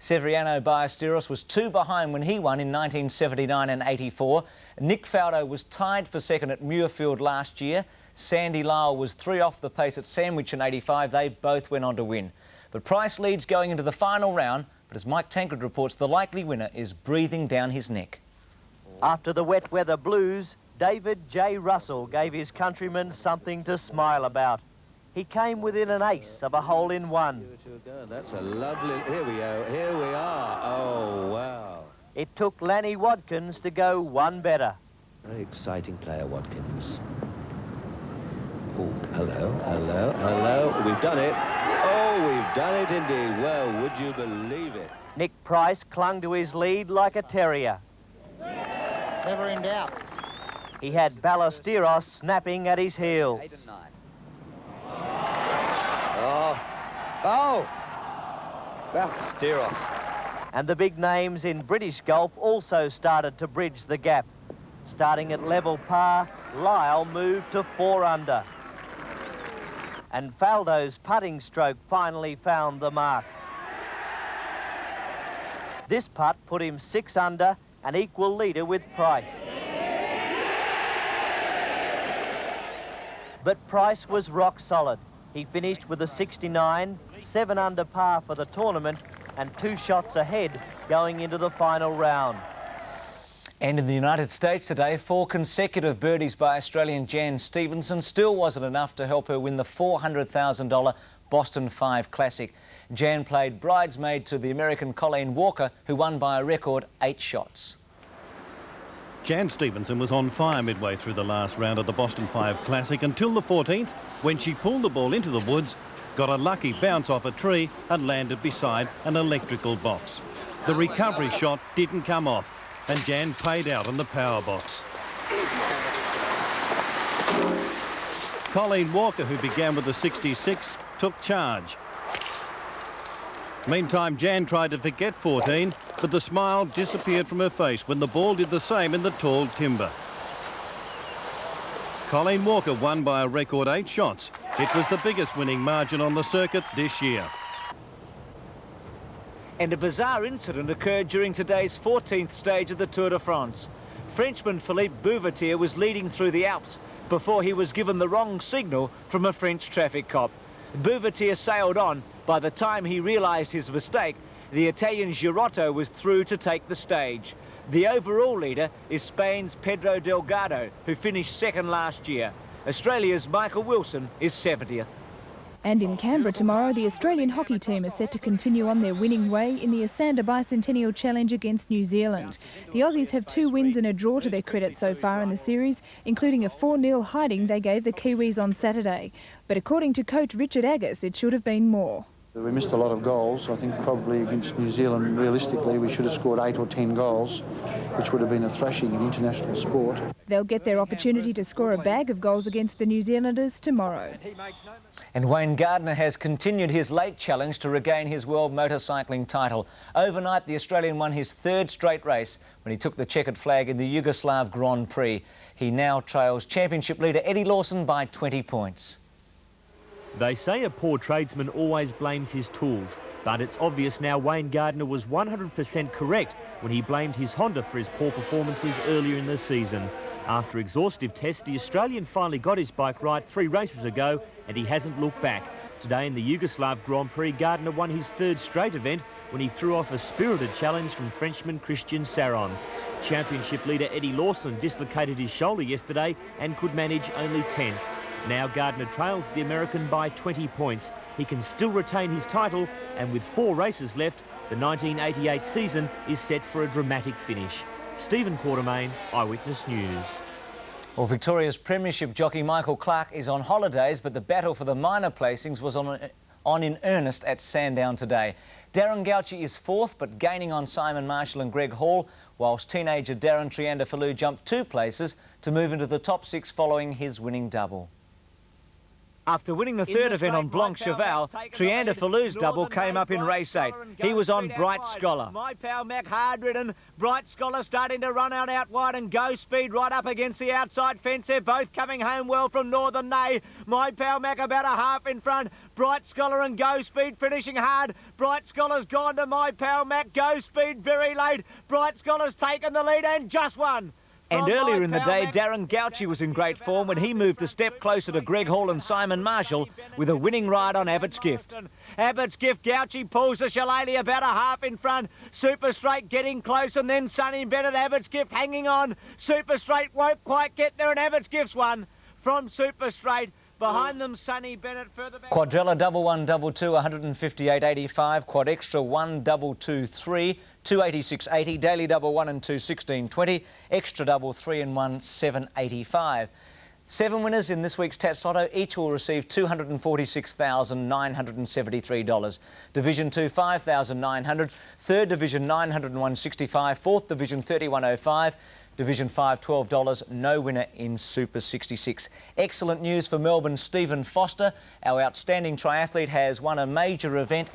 Severiano Ballesteros was 2 behind when he won in 1979 and 84. Nick Faldo was tied for second at Muirfield last year. Sandy Lyle was 3 off the pace at Sandwich in 85. They both went on to win. But Price leads going into the final round, but as Mike Tancred reports, the likely winner is breathing down his neck. After the wet weather blues, David J. Russell gave his countrymen something to smile about. He came within an ace of a hole-in-one. That's a lovely... Here we go. Here we are. Oh, wow. It took Lanny Wadkins to go one better. Very exciting player, Wadkins. Oh, hello, hello, hello. We've done it. Oh, we've done it indeed. Well, would you believe it? Nick Price clung to his lead like a terrier. Never in doubt. He had Ballesteros snapping at his heels. 8 and 9. Oh! Ballesteros. And the big names in British golf also started to bridge the gap. Starting at level par, Lyle moved to 4 under. And Faldo's putting stroke finally found the mark. This putt put him 6 under, an equal leader with Price. But Price was rock solid. He finished with a 69, 7 under par for the tournament, and 2 shots ahead going into the final round. And in the United States today, 4 consecutive birdies by Australian Jan Stephenson still wasn't enough to help her win the $400,000 Boston 5 Classic. Jan played bridesmaid to the American Colleen Walker, who won by a record 8 shots. Jan Stephenson was on fire midway through the last round of the Boston 5 Classic until the 14th, when she pulled the ball into the woods, got a lucky bounce off a tree and landed beside an electrical box. The recovery shot didn't come off, and Jan paid out on the power box. Colleen Walker, who began with a 66, took charge. Meantime, Jan tried to forget 14, but the smile disappeared from her face when the ball did the same in the tall timber. Colleen Walker won by a record 8 shots. It was the biggest winning margin on the circuit this year. And a bizarre incident occurred during today's 14th stage of the Tour de France. Frenchman Philippe Bouvertier was leading through the Alps before he was given the wrong signal from a French traffic cop. Bouvertier sailed on. By the time he realised his mistake, the Italian Girotto was through to take the stage. The overall leader is Spain's Pedro Delgado, who finished 2nd last year. Australia's Michael Wilson is 70th. And in Canberra tomorrow, the Australian hockey team is set to continue on their winning way in the Asanda Bicentennial Challenge against New Zealand. The Aussies have 2 wins and a draw to their credit so far in the series, including a 4-0 hiding they gave the Kiwis on Saturday. But according to coach Richard Agus, it should have been more. We missed a lot of goals. I think probably against New Zealand, realistically, we should have scored 8 or 10 goals, which would have been a thrashing in international sport. They'll get their opportunity to score a bag of goals against the New Zealanders tomorrow. And Wayne Gardner has continued his late challenge to regain his world motorcycling title. Overnight, the Australian won his 3rd straight race when he took the checkered flag in the Yugoslav Grand Prix. He now trails championship leader Eddie Lawson by 20 points. They say a poor tradesman always blames his tools, but it's obvious now Wayne Gardner was 100% correct when he blamed his Honda for his poor performances earlier in the season. After exhaustive tests, the Australian finally got his bike right 3 races ago, and he hasn't looked back. Today in the Yugoslav Grand Prix, Gardner won his 3rd straight event when he threw off a spirited challenge from Frenchman Christian Saron. Championship leader Eddie Lawson dislocated his shoulder yesterday and could manage only 10th. Now Gardner trails the American by 20 points. He can still retain his title, and with 4 races left, the 1988 season is set for a dramatic finish. Stephen Quartermain, Eyewitness News. Well, Victoria's Premiership jockey Michael Clark is on holidays, but the battle for the minor placings was on in earnest at Sandown today. Darren Gauci is 4th, but gaining on Simon Marshall and Greg Hall, whilst teenager Darren Trianda-Fallu jumped 2 places to move into the top 6 following his winning double. After winning the third event on Blanc Cheval, Trianda Fallou's double came up in race 8. He was on Bright Scholar. My Pal Mac hard-ridden. Bright Scholar starting to run out wide, and Go Speed right up against the outside fence. They're both coming home well from Northern Nay. My Pal Mac about a half in front. Bright Scholar and Go Speed finishing hard. Bright Scholar's gone to My Pal Mac. Go Speed very late. Bright Scholar's taken the lead and just won. And earlier in the day, Darren Gauci was in great form when he moved a step closer to Greg Hall and Simon Marshall with a winning ride on Abbott's Gift. Abbott's Gift, Gauci pulls the Shillelagh about a half in front. Super Straight getting close, and then Sonny Bennett, Abbott's Gift hanging on. Super Straight won't quite get there, and Abbott's Gift's won from Super Straight. Behind them, Sonny Bennett further back. Quadrella double 1 double 2 158.85. Quad extra 1 double 2 3 286.80. Daily double 1 and 2 16.20. Extra double 3 and 1 7.85. 7 winners in this week's Tats Lotto. Each will receive $246,973. Division 2 $5,900. Third Division $901.65. Fourth Division $31.05. Division 5, $12, no winner in Super 66. Excellent news for Melbourne's Stephen Foster. Our outstanding triathlete has won a major event.